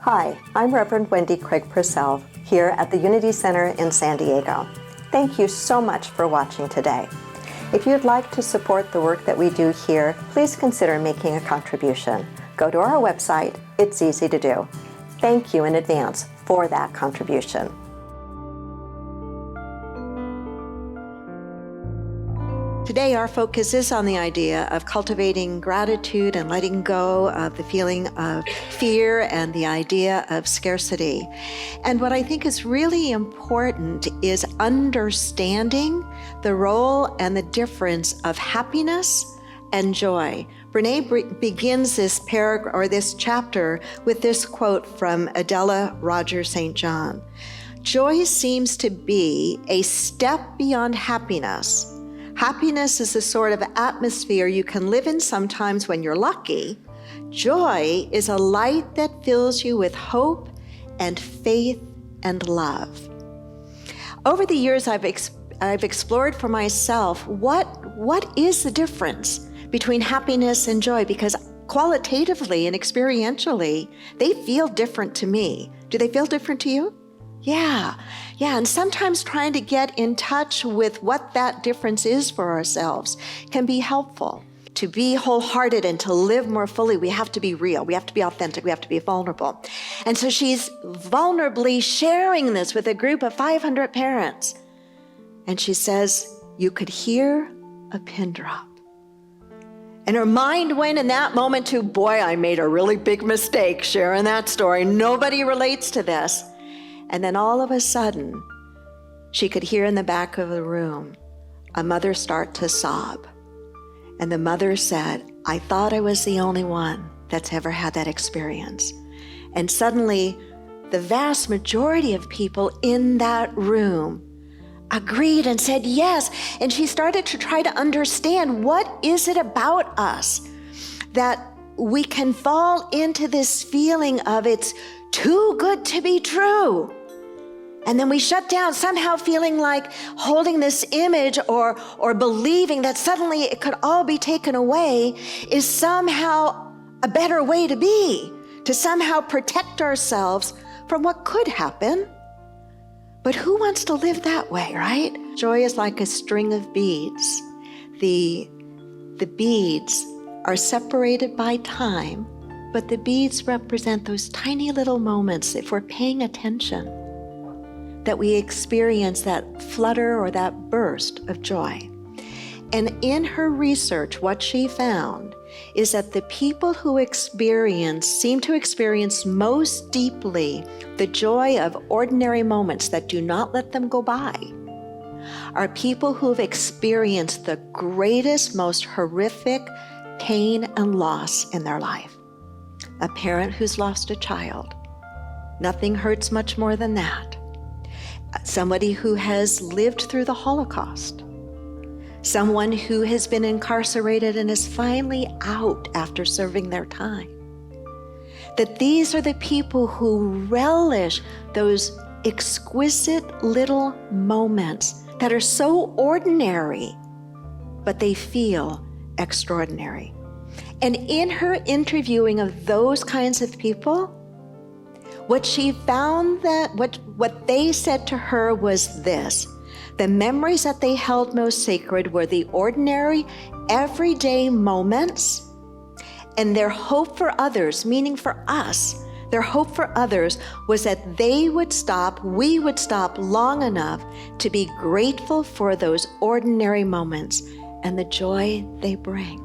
Hi, I'm Reverend Wendy Craig-Purcell here at the Unity Center in San Diego. Thank you so much for watching today. If you'd like to support the work that we do here, please consider making a contribution. Go to our website. It's easy to do. Thank you in advance for that contribution. Today, our focus is on the idea of cultivating gratitude and letting go of the feeling of fear and the idea of scarcity. And what I think is really important is understanding the role and the difference of happiness and joy. Brene begins this paragraph or this chapter with this quote from Adela Roger St. John. Joy seems to be a step beyond happiness. Happiness is a sort of atmosphere you can live in sometimes when you're lucky. Joy is a light that fills you with hope and faith and love. Over the years, I've explored for myself what is the difference between happiness and joy, because qualitatively and experientially, they feel different to me. Do they feel different to you? Yeah, and sometimes trying to get in touch with what that difference is for ourselves can be helpful. To be wholehearted and to live more fully, we have to be real, we have to be authentic, we have to be vulnerable. And so she's vulnerably sharing this with a group of 500 parents. And she says, you could hear a pin drop. And her mind went in that moment to, boy, I made a really big mistake sharing that story. Nobody relates to this. And then all of a sudden, she could hear in the back of the room a mother start to sob. And the mother said, I thought I was the only one that's ever had that experience. And suddenly, the vast majority of people in that room agreed and said yes. And she started to try to understand, what is it about us that we can fall into this feeling of it's too good to be true? And then we shut down, somehow feeling like holding this image or believing that suddenly it could all be taken away is somehow a better way to be, to somehow protect ourselves from what could happen. But who wants to live that way, right? Joy is like a string of beads. The beads are separated by time, but the beads represent those tiny little moments, if we're paying attention, that we experience that flutter or that burst of joy. And in her research, what she found is that the people who seem to experience most deeply the joy of ordinary moments that do not let them go by are people who've experienced the greatest, most horrific pain and loss in their life. A parent who's lost a child. Nothing hurts much more than that. Somebody who has lived through the Holocaust. Someone who has been incarcerated and is finally out after serving their time. That these are the people who relish those exquisite little moments that are so ordinary, but they feel extraordinary. And in her interviewing of those kinds of people, what she found that what they said to her was this: the memories that they held most sacred were the ordinary, everyday moments, and their hope for others, meaning for us, their hope for others was that we would stop long enough to be grateful for those ordinary moments and the joy they bring.